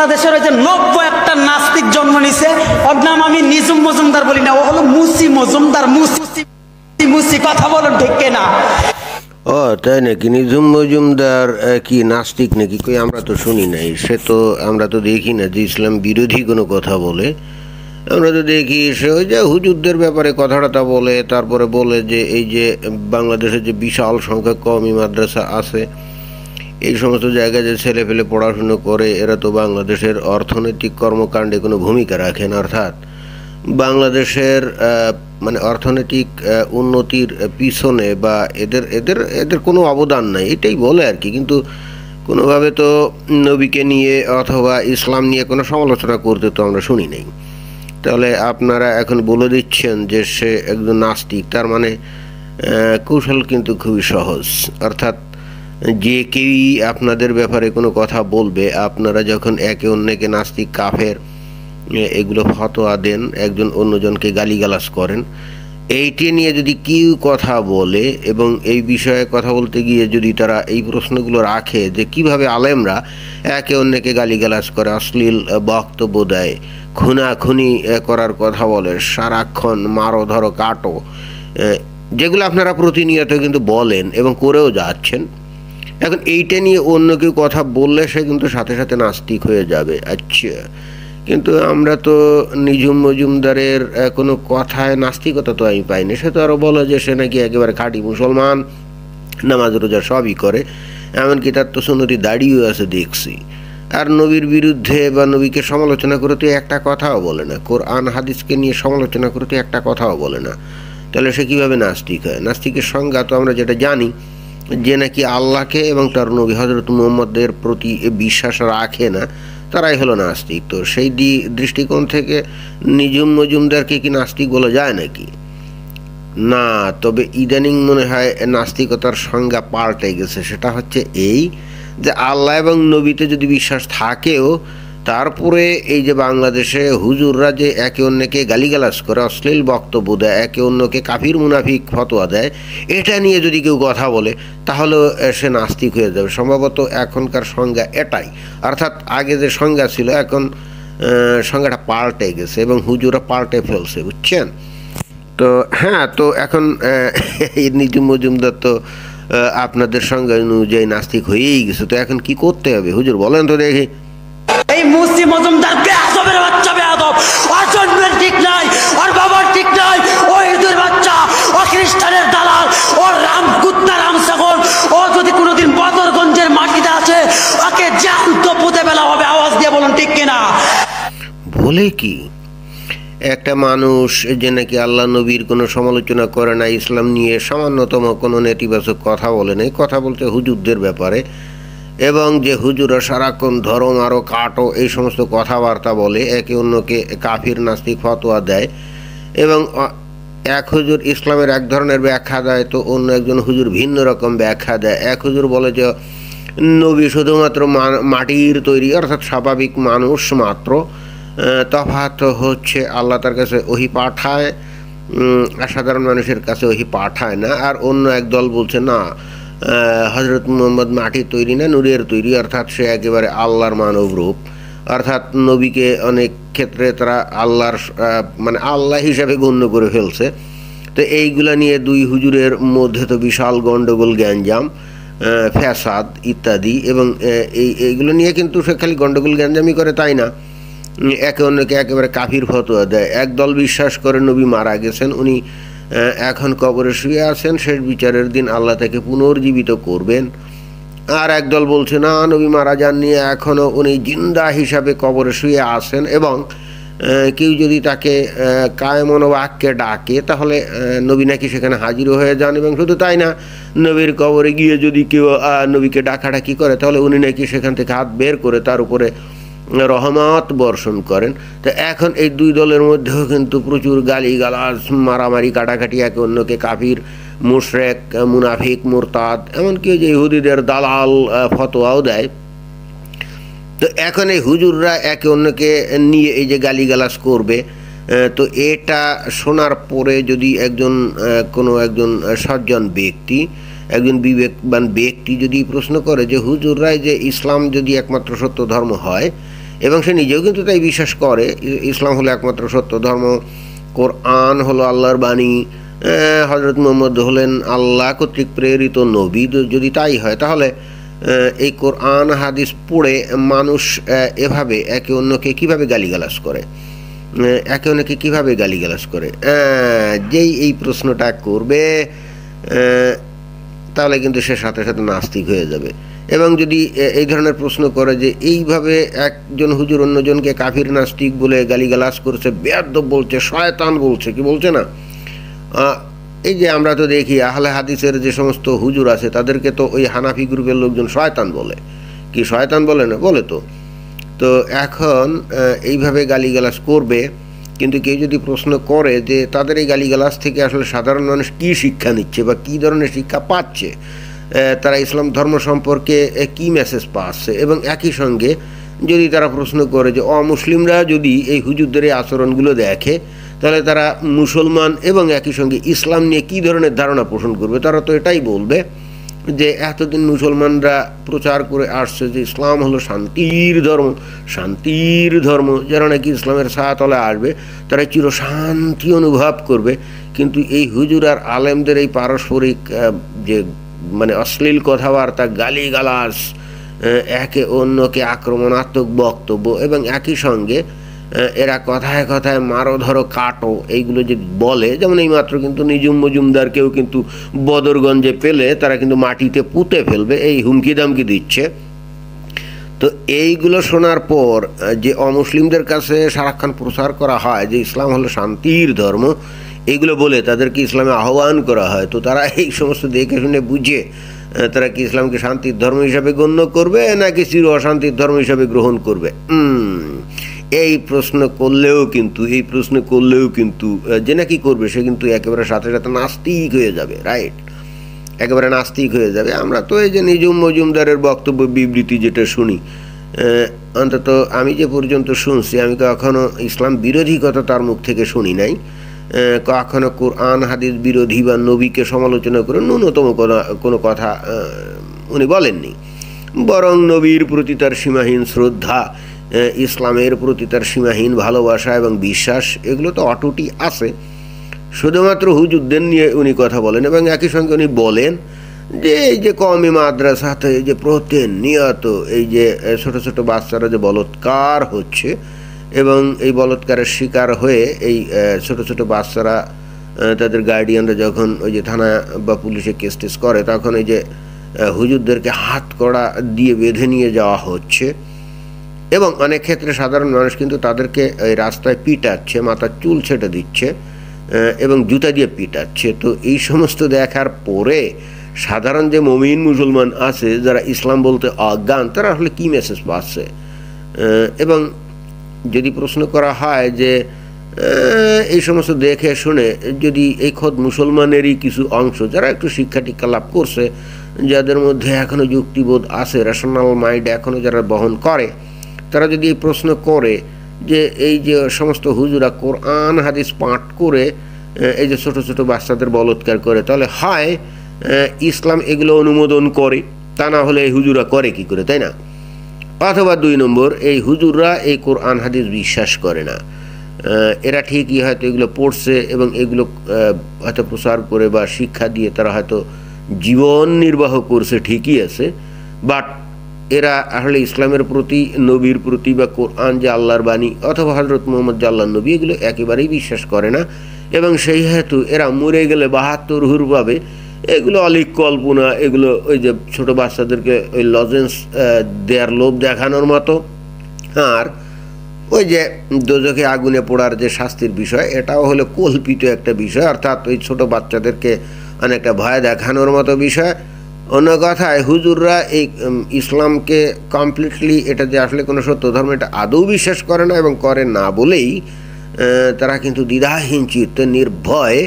বাংলাদেশের ওই যে ৯০ নাস্তিক জন্ম নিছে, ওর নাম আমি নিজুম মজুমদার বলি না, ও হলো মুসি মজুমদার। মুসি কথা বলুন ঠিক কিনা? ও তাই নাকি? নিজুম মজুমদার কি নাস্তিক নাকি? কই আমরা তো শুনি নাই। সে তো আমরা তো দেখি না যে ইসলাম বিরোধী কোনো কথা বলে। আমরা তো দেখি সে ওই যে হুজুরদের ব্যাপারে কথাটা বলে, তারপরে বলে যে এই যে বাংলাদেশের যে বিশাল সংখ্যক কওমি মাদ্রাসা আছে, এই সমস্ত জায়গায় যে ছেলে পেলে পড়াশুনো করে, এরা তো বাংলাদেশের অর্থনৈতিক কর্মকাণ্ডে কোনো ভূমিকা রাখেন, অর্থাৎ বাংলাদেশের মানে অর্থনৈতিক উন্নতির পিছনে বা এদের এদের এদের কোনো অবদান নাই, এটাই বলে আর কি। কিন্তু কোনোভাবে তো নবীকে নিয়ে অথবা ইসলাম নিয়ে কোনো সমালোচনা করতে তো আমরা শুনি নাই। তাহলে আপনারা এখন বলে দিচ্ছেন যে সে একজন নাস্তিক, তার মানে কৌশল কিন্তু খুবই সহজ। অর্থাৎ যে কেউই আপনাদের ব্যাপারে কোনো কথা বলবে, আপনারা যখন একে অন্যকে নাস্তিক, কাফের এগুলো ফতোয়া দেন, একজন অন্যজনকে গালিগালাজ করেন, এইটি নিয়ে যদি কেউ কথা বলে এবং এই বিষয়ে কথা বলতে গিয়ে যদি তারা এই প্রশ্নগুলো রাখে যে কিভাবে আলেমরা একে অন্যকে গালিগালাজ করে, অশ্লীল বক্তব্য দেয়, খুনাখুনি করার কথা বলে, সারাক্ষণ মারো ধরো কাটো, যেগুলো আপনারা প্রতিনিয়ত কিন্তু বলেন এবং করেও যাচ্ছেন, এখন এইটা নিয়ে অন্য কেউ কথা বললে সে কিন্তু সাথে সাথে নাস্তিক হয়ে যাবে। আচ্ছা, কিন্তু আমরা তো নিজুম মজুমদারের কোনো কথায় নাস্তিকতা তো আমি পাইনি। সে তো আরও বলে যে সে নাকি একেবারে খাঁটি মুসলমান, নামাজ রোজা সবই করে, এমনকি তার তো সুন্নতি দাড়িও আছে দেখছি। আর নবীর বিরুদ্ধে বা নবীকে সমালোচনা করে তো একটা কথাও বলে না, কোরআন হাদিসকে নিয়ে সমালোচনা করে তো একটা কথাও বলে না। তাহলে সে কীভাবে নাস্তিক হয়? নাস্তিকের সংজ্ঞা তো আমরা যেটা জানি, যে নাকি আল্লাহকে এবং তার নবী হযরত মুহাম্মদের প্রতি বিশ্বাস রাখে না, তারাই হলো নাস্তিক। তো সেই দৃষ্টিকোণ থেকে নিজুম মজুমদারকে কি নাস্তিক বলা যায় নাকি? না, তবে ইদানিং মনে হয় নাস্তিকতার সংজ্ঞা পাল্টে গেছে। সেটা হচ্ছে এই যে আল্লাহ এবং নবীতে যদি বিশ্বাস থাকেও, তারপরে এই যে বাংলাদেশে হুজুররা যে একে অন্যকে গালিগালাজ করে, অশ্লীল বক্তব্য দেয়, একে অন্যকে কাফির মুনাফিক ফতোয়া দেয়, এটা নিয়ে যদি কেউ কথা বলে তাহলে সে নাস্তিক হয়ে যাবে। সম্ভবত এখনকার সংজ্ঞা এটাই, অর্থাৎ আগে যে সংজ্ঞা ছিল এখন সংজ্ঞাটা পাল্টে গেছে এবং হুজুরা পাল্টে ফেলছে, বুঝছেন? তো হ্যাঁ, তো এখন নিজুম মজুমদার তো আপনাদের সংজ্ঞা অনুযায়ী নাস্তিক হয়েই গেছে। তো এখন কি করতে হবে হুজুর বলেন তো দেখি। এই মুসি মজুমদার বেয়াদবের বাচ্চা, বেয়াদব, ওর জন্মের ঠিক নাই, ওর বাবার ঠিক নাই, ও ইঁদুর বাচ্চা, ও খ্রিস্টানের দালাল, ও রাম কুত্তা, রাম ছাগল। ও যদি কোনোদিন বদরগঞ্জের মাটিতে আছে, ওকে জ্যান্ত পুঁতে ফেলা হবে। আওয়াজ দিয়ে বলুন ঠিক কিনা? বলে কি একটা মানুষ যে নাকি আল্লাহ নবীর কোনো সমালোচনা করে না, ইসলাম নিয়ে সামান্যতম কোনো নেতিবাচক কথা বলে নাই, কথা বলছে হুজুরদের ব্যাপারে, এবং যে হুজুরা সারাক্ষণ ধর্ম আরও কাটো এই সমস্ত কথাবার্তা বলে, একে অন্যকে কাফির নাস্তিক ফতোয়া দেয়, এবং এক হুজুর ইসলামের এক ধরনের ব্যাখ্যা দেয় তো অন্য একজন হুজুর ভিন্ন রকম ব্যাখ্যা দেয়। এক হুজুর বলে যে নবী শুধুমাত্র মাটির তৈরি, অর্থাৎ স্বাভাবিক মানুষ মাত্র, তফাৎ হচ্ছে আল্লাহ তার কাছে ওহী পাঠায়, সাধারণ মানুষের কাছে ওহী পাঠায় না। আর অন্য এক দল বলছে না, হযরত মুহাম্মদ মাটির তৈরি না, নূরের তৈরি, অর্থাৎ সে একেবারে আল্লাহর মানব রূপ। অর্থাৎ নবীকে অনেক ক্ষেত্রে তারা আল্লাহর মানে আল্লাহ হিসাবে গণ্য করে ফেলছে। তো এইগুলা নিয়ে দুই হুজুরের মধ্যে তো বিশাল গণ্ডগোল, গ্যাঞ্জাম, ফ্যাসাদ ইত্যাদি, এবং এইগুলো নিয়ে কিন্তু সে খালি গণ্ডগোল গ্যাঞ্জামই করে তাই না, একে অন্যকে একেবারে কাফির ফতোয়া দেয়। একদল বিশ্বাস করে নবী মারা গেছেন, উনি এখন কবরে শুয়ে আছেন, শেষ বিচারের দিন আল্লাহ তাকে পুনর্জীবিত করবেন। আর একদল বলছে না, নবী মারা যাননি, এখনও উনি জিন্দা হিসাবে কবরে শুয়ে আছেন, এবং কেউ যদি তাকে কায়মন বাক্যে ডাকে তাহলে নবী নাকি সেখানে হাজির হয়ে যান। এবং শুধু তাই না, নবীর কবরে গিয়ে যদি কেউ নবীকে ডাকাডাকি করে তাহলে উনি নাকি সেখান থেকে হাত বের করে তার উপরে রহমত বর্ষণ করেন। তো এখন এই দুই দলের মধ্যেও কিন্তু প্রচুর গালিগালাজ, মারামারি, কাটাকাটি, একে অন্যকে কাফির, মুশরিক, মুনাফিক, মুরতাদ, এমনকি যে ইহুদিদের দালাল ফতোয়াও দেয়। তো এখন এই হুজুররা একে অন্যকে নিয়ে এই যে গালিগালাজ করবে, তো এটা শোনার পরে যদি কোনো একজন সজ্জন ব্যক্তি, একজন বিবেকবান ব্যক্তি যদি প্রশ্ন করে যে হুজুররাই যে ইসলাম যদি একমাত্র সত্য ধর্ম হয়, এবং সে নিজেও কিন্তু তাই বিশ্বাস করে। ইসলাম হলো একমাত্র সত্য ধর্ম, কোরআন হলো আল্লাহর বাণী, হজরত মুহাম্মদ হলেন আল্লাহ কর্তৃক প্রেরিত নবী। যদি তাই হয় তাহলে এই কোরআন হাদিস পড়ে মানুষ এভাবে একে অন্যকে কীভাবে গালিগালাজ করে, একে অন্যকে কীভাবে গালিগালাজ করে, যেই এই প্রশ্নটা করবে তাহলে কিন্তু সে সাথে সাথে নাস্তিক হয়ে যাবে। এবং যদি এই ধরনের প্রশ্ন করে যে এইভাবে একজন হুজুর অন্যজনকে কাফির নাস্তিক বলে গালিগালাজ করছে, বেয়াদব বলছে, শয়তান বলছে, কি বলছে না, এই যে আমরা তো দেখি আহলে হাদিসের যে সমস্ত হুজুর আছে তাদেরকে তো ওই হানাফি গ্রুপের লোকজন শয়তান বলে, কি শয়তান বলে না, বলে তো। তো এখন এইভাবে গালিগালাজ করবে, কিন্তু কেউ যদি প্রশ্ন করে যে তাদের এই গালিগালাজ থেকে আসলে সাধারণ মানুষ কী শিক্ষা নিচ্ছে বা কী ধরনের শিক্ষা পাচ্ছে, তারা ইসলাম ধর্ম সম্পর্কে কী মেসেজ পাচ্ছে, এবং একই সঙ্গে যদি তারা প্রশ্ন করে যে অমুসলিমরা যদি এই হুজুরদের এই আচরণগুলো দেখে তাহলে তারা মুসলমান এবং একই সঙ্গে ইসলাম নিয়ে কী ধরনের ধারণা পোষণ করবে, তারা তো এটাই বলবে যে এতদিন মুসলমানরা প্রচার করে আসছে যে ইসলাম হলো শান্তির ধর্ম, শান্তির ধর্ম, যারা নাকি ইসলামের ছায়াতলে আসবে তারা চিরশান্তি অনুভব করবে। কিন্তু এই হুজুর আর আলেমদের এই পারস্পরিক যে মানে অশ্লীল কথাবার্তা, গালিগালাজ, একে অন্যকে আক্রমণাত্মক বক্তব্য, এবং একই সঙ্গে এরা কথায় কথায় মারো ধরো কাটো এইগুলো যে বলে, যেমন এইমাত্র কিন্তু নিজুম মজুমদারকেও কিন্তু বদরগঞ্জে পেলে তারা কিন্তু মাটিতে পুঁতে ফেলবে এই হুমকি দামকি দিচ্ছে। তো এইগুলো শোনার পর যে অমুসলিমদের কাছে সারাক্ষণ প্রচার করা হয় যে ইসলাম হলো শান্তির ধর্ম, এইগুলো বলে তাদেরকে ইসলামে আহ্বান করা হয়, তো তারা এই সমস্ত দেখে শুনে বুঝে তারা কি ইসলামকে শান্তির ধর্ম হিসাবে গণ্য করবে নাকি চির অশান্তির ধর্ম হিসাবে গ্রহণ করবে? এই প্রশ্ন করলেও কিন্তু যে নাকি করবে সে কিন্তু একেবারে সাথে সাথে নাস্তিক হয়ে যাবে, রাইট, একেবারে নাস্তিক হয়ে যাবে। আমরা তো এই যে নিজুম মজুমদারের বক্তব্য বিবৃতি যেটা শুনি, অন্তত আমি যে পর্যন্ত শুনছি আমি কখনো ইসলাম বিরোধী কথা তার মুখ থেকে শুনি নাই, কখনো কোরআন হাদিস বিরোধী বা নবীকে সমালোচনা করে ন্যূনতম কোনো কথা উনি বলেননি, বরং নবীর প্রতি তার সীমাহীন শ্রদ্ধা, ইসলামের প্রতি তার সীমাহীন ভালোবাসা এবং বিশ্বাস এগুলো তো অটুটই আছে। শুধুমাত্র হুজুরদের নিয়ে উনি কথা বলেন, এবং একই সঙ্গে উনি বলেন যে এই যে কওমি মাদ্রাসাতে এই যে প্রতিনিয়ত এই যে ছোট ছোট বাচ্চারা যে বলৎকার হচ্ছে, এবং এই বলৎকারের শিকার হয়ে এই ছোট ছোট বাচ্চারা তাদের গার্ডিয়ানরা যখন ওই যে থানা বা পুলিশে কেস টেস করে তখন এই যে হুজুরদেরকে হাত কড়া দিয়ে বেঁধে নিয়ে যাওয়া হচ্ছে, এবং অনেক ক্ষেত্রে সাধারণ মানুষ কিন্তু তাদেরকে এই রাস্তায় পিটাচ্ছে, মাথার চুল ছেটে দিচ্ছে এবং জুতা দিয়ে পিটাচ্ছে। তো এই সমস্ত দেখার পরে সাধারণ যে মুমিন মুসলমান আছে যারা ইসলাম বলতে অজ্ঞান, তারা আসলে কী মেসেজ পাচ্ছে? এবং যদি প্রশ্ন করা হয় যে এই সমস্ত দেখে শুনে যদি এই খোদ মুসলমানেরই কিছু অংশ যারা একটু শিক্ষা টিক্ষা লাভ করছে, যাদের মধ্যে এখনও যুক্তিবোধ আছে, রেশনাল মাইন্ড এখনও যারা বহন করে, তারা যদি এই প্রশ্ন করে যে এই যে সমস্ত হুজুরা কোরআন হাদিস পাঠ করে এই যে ছোট ছোট বাচ্চাদের বলৎকার করে, তাহলে হয় ইসলাম এগুলো অনুমোদন করে, তা না হলে এই হুজুরা করে কি করে, তাই না? অথবা 2 নম্বর, এই হুজুররা এই কোরআন হাদিস বিশ্বাস করে না, এরা ঠিকই হয়তো এগুলো পড়ছে এবং এগুলো হয়তো প্রচার করে বা শিক্ষা দিয়ে তারা হয়তো জীবন নির্বাহ করছে, ঠিকই আছে, বাট এরা আসলে ইসলামের প্রতি, নবীর প্রতি বা কোরআন যে আল্লাহর বাণী অথবা হজরত মুহাম্মদ যে আল্লাহর নবী এগুলো একেবারেই বিশ্বাস করে না, এবং সেই হেতু এরা মরে গেলে 72 হুর পাবে, এগুলো অলিক কল্পনা, এগুলো ওই যে ছোটো বাচ্চাদেরকে ওই লজেন্স দেয়ার লোভ দেখানোর মতো। আর ওই যে দোজখে আগুনে পোড়ার যে শাস্তির বিষয়, এটাও হলো কল্পিত একটা বিষয়, অর্থাৎ ওই ছোটো বাচ্চাদেরকে অনেকটা ভয় দেখানোর মতো বিষয়। অন্য কথায় হুজুররা এই ইসলামকে কমপ্লিটলি এটা যে আসলে কোনো সত্য ধর্ম এটা আদৌ বিশ্বাস করে না, এবং করে না বলেই তারা কিন্তু দ্বিধাহীন চিত্তে নির্ভয়ে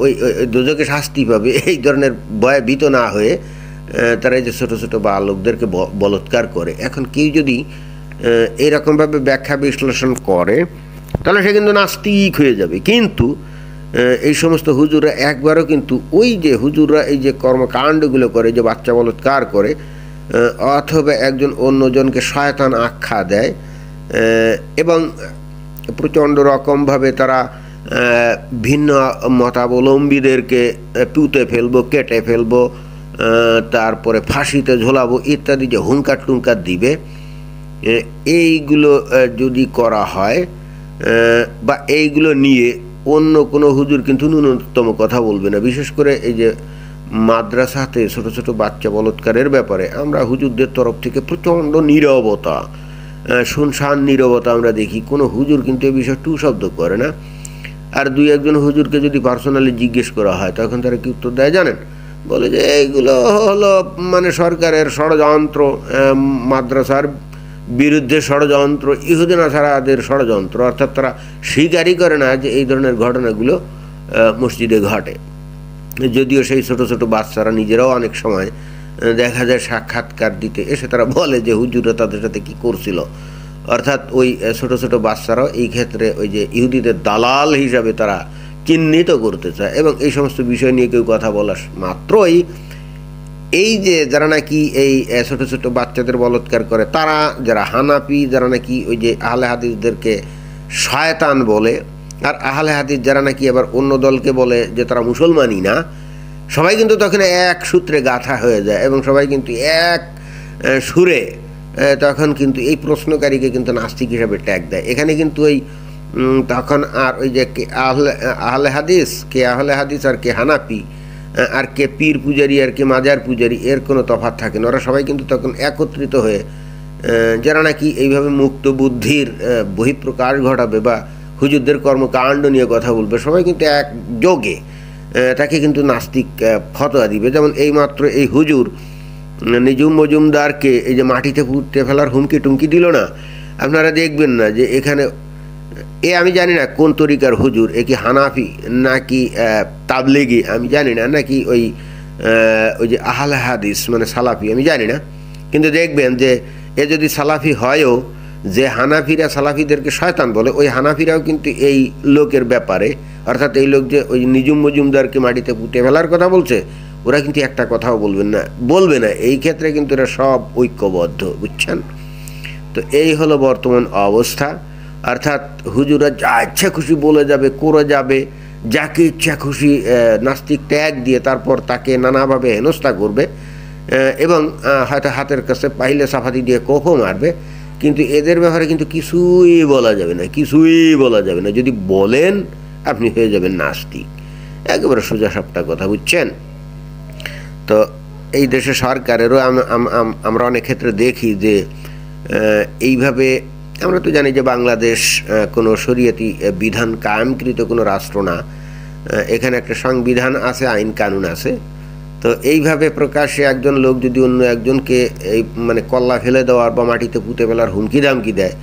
ওই দোজখে শাস্তি পাবে এই ধরনের ভয়ে ভীত না হয়ে তারা এই যে ছোটো ছোটো বালকদেরকে বলৎকার করে। এখন কেউ যদি এইরকমভাবে ব্যাখ্যা বিশ্লেষণ করে তাহলে সে কিন্তু নাস্তিক হয়ে যাবে। কিন্তু এই সমস্ত হুজুররা একবারও কিন্তু ওই যে হুজুররা এই যে কর্মকাণ্ডগুলো করে, যে বাচ্চা বলৎকার করে, অথবা একজন অন্যজনকে শয়তান আখ্যা দেয় এবং প্রচণ্ড রকমভাবে তারা ভিন্ন মতাবলম্বীদেরকে পুঁতে ফেলবো, কেটে ফেলবো, তারপরে ফাঁসিতে ঝোলাবো ইত্যাদি যে হুঙ্কার টুঙ্কার দিবে, এইগুলো যদি করা হয় বা এইগুলো নিয়ে অন্য কোনো হুজুর কিন্তু ন্যূনতম কথা বলবে না। বিশেষ করে এই যে মাদ্রাসাতে ছোট ছোট বাচ্চা বলৎকারের ব্যাপারে আমরা হুজুরদের তরফ থেকে প্রচণ্ড নীরবতা, শুনশান নীরবতা আমরা দেখি। কোনো হুজুর কিন্তু এই বিষয়ে টু শব্দ করে না। আর দুই একজন হুজুরকে যদি পার্সোনালি জিজ্ঞেস করা হয় তখন তারা কি উত্তর দেয় জানেন? বলে যে এইগুলো হলো মানে সরকারের ষড়যন্ত্র, মাদ্রাসার বিরুদ্ধে ষড়যন্ত্র, ইহুদি নাসারাদের ষড়যন্ত্র। অর্থাৎ তারা স্বীকারই করে না যে এই ধরনের ঘটনাগুলো মসজিদে ঘটে। যদিও সেই ছোট ছোট বাচ্চারা নিজেরাও অনেক সময় দেখা যায় সাক্ষাৎকার দিতে এসে তারা বলে যে হুজুরা তাদের সাথে কি করছিল। অর্থাৎ ওই ছোট ছোট বাচ্চারাও এই ক্ষেত্রে ওই যে ইহুদিদের দালাল হিসাবে তারা চিহ্নিত করতে চায়। এবং এই সমস্ত বিষয় নিয়ে কেউ কথা বলা মাত্রই এই যে যারা নাকি এই ছোট ছোট বাচ্চাদের বলৎকার করে, তারা যারা হানাফি, যারা নাকি ওই যে আহলে হাদিসদেরকে শয়তান বলে, আর আহলে হাদিস যারা নাকি আবার অন্য দলকে বলে যে তারা মুসলমানই না, সবাই কিন্তু তখন এক সূত্রে গাঁথা হয়ে যায় এবং সবাই কিন্তু এক সুরে তখন কিন্তু এই প্রশ্নকারীকে কিন্তু নাস্তিক হিসাবে ট্যাগ দেয়। এখানে কিন্তু ওই তখন আর ওই যে আহলে হাদিস আর কে হানাফি আর কে পীর পূজারি আর কে মাজার পূজারি এর কোনো তফাৎ থাকে না। ওরা সবাই কিন্তু তখন একত্রিত হয়ে যারা নাকি এইভাবে মুক্ত বুদ্ধির বহিঃপ্রকাশ ঘটাবে বা হুজুরদের কর্মকাণ্ড নিয়ে কথা বলবে, সবাই কিন্তু এক যোগে তাকে কিন্তু নাস্তিক ফতোয়া দিবে। যেমন এইমাত্র এই হুজুর নিজুম মজুমদারকে এই যে মাটিতে পুঁতে ফেলার হুমকি টুমকি দিল না, আপনারা দেখবেন না যে এখানে আমি জানি না কোন তরিকার হুজুর, এ কি হানাফি নাকি তাবলিগি আমি জানি না, নাকি ওই যে আহলে হাদিস মানে সালাফি আমি জানি না, কিন্তু দেখবেন যে এ যদি সালাফি হয়ও, যে হানাফিরা সালাফিদেরকে শয়তান বলে, ওই হানাফিরাও কিন্তু এই লোকের ব্যাপারে, অর্থাৎ এই লোক যে ওই নিজুম মজুমদারকে মাটিতে পুঁতে ফেলার কথা বলছে, ওরা কিন্তু একটা কথাও বলবে না। এই ক্ষেত্রে কিন্তু এরা সব ঐক্যবদ্ধ, বুঝছেন? তো এই হলো বর্তমান অবস্থা। অর্থাৎ হুজুরা যা ইচ্ছা খুশি বলে যাবে, করে যাবে, যাকে ইচ্ছা খুশি নাস্তিক ট্যাগ দিয়ে তারপর তাকে নানাভাবে হেনস্থা করবে এবং হয়তো হাতের কাছে পাইলে সাফাতি দিয়ে কোপও মারবে। কিন্তু এদের ব্যাপারে কিন্তু কিছুই বলা যাবে না। যদি বলেন আপনি হয়ে যাবেন নাস্তিক, একেবারে সোজা সাপটা কথা, বুঝছেন? তো এই দেশে সরকারেরও আমরা অনেক ক্ষেত্রে দেখি যে এইভাবে, আমরা তো জানি যে বাংলাদেশ কোনো শরীয়তি বিধান কায়েমকৃত কোনো রাষ্ট্র না। এখানে একটা সংবিধান আছে, আইন কানুন আছে। তো এইভাবে প্রকাশ্যে একজন লোক যদি অন্য একজনকে এই মানে কল্লা ফেলে দেওয়ার বা মাটিতে পুঁতে ফেলার হুমকি দামকি দেয়,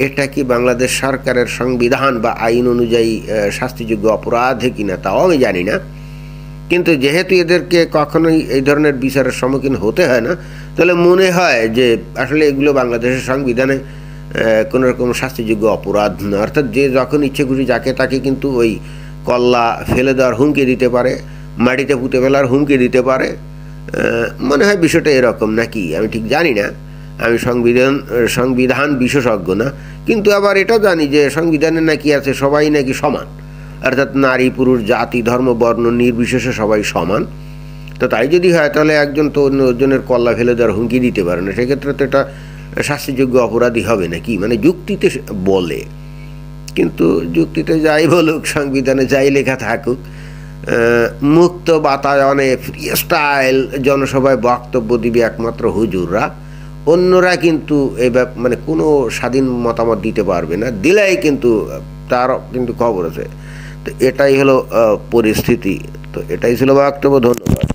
এটা কি বাংলাদেশ সরকারের সংবিধান বা আইন অনুযায়ী শাস্তিযোগ্য অপরাধ কিনা তাও আমি জানি না। কিন্তু যেহেতু এদেরকে কখনোই এই ধরনের বিচারের সম্মুখীন হতে হয় না, তাহলে মনে হয় যে আসলে এগুলো বাংলাদেশের সংবিধানে কোনো রকম শাস্তিযোগ্য অপরাধ না। অর্থাৎ যে যখন ইচ্ছে খুশি যাকে তাকে কিন্তু ওই কল্লা ফেলে দেওয়ার হুমকি দিতে পারে, মাটিতে পুঁতে ফেলার হুমকি দিতে পারে। মনে হয় বিষয়টা এরকম নাকি, আমি ঠিক জানি না, আমি সংবিধান বিশেষজ্ঞ না। কিন্তু আবার এটা জানি যে সংবিধানে নাকি আছে সবাই নাকি সমান, অর্থাৎ নারী পুরুষ জাতি ধর্ম বর্ণ নির্বিশেষে সবাই সমান। তো তাই যদি হয় তাহলে একজন তো অন্যজনের কল্লা ফেলে দেওয়ার হুমকি দিতে পারে না, সেক্ষেত্রে তো এটা শাস্তিযোগ্য অপরাধী হবে নাকি, মানে যুক্তিতে বলে। কিন্তু যুক্তিতে যাই বলুক, সংবিধানে যাই লেখা থাকুক, মুক্ত বাতায়নে ফ্রি স্টাইল জনসভায় বক্তব্য দিবে একমাত্র হুজুররা, অন্যরা কিন্তু এই মানে কোনো স্বাধীন মতামত দিতে পারবে না। দিলেই কিন্তু তার কিন্তু খবর আছে। তো এটাই হলো পরিস্থিতি। তো এটাই ছিল বক্তব্য। ধন্যবাদ।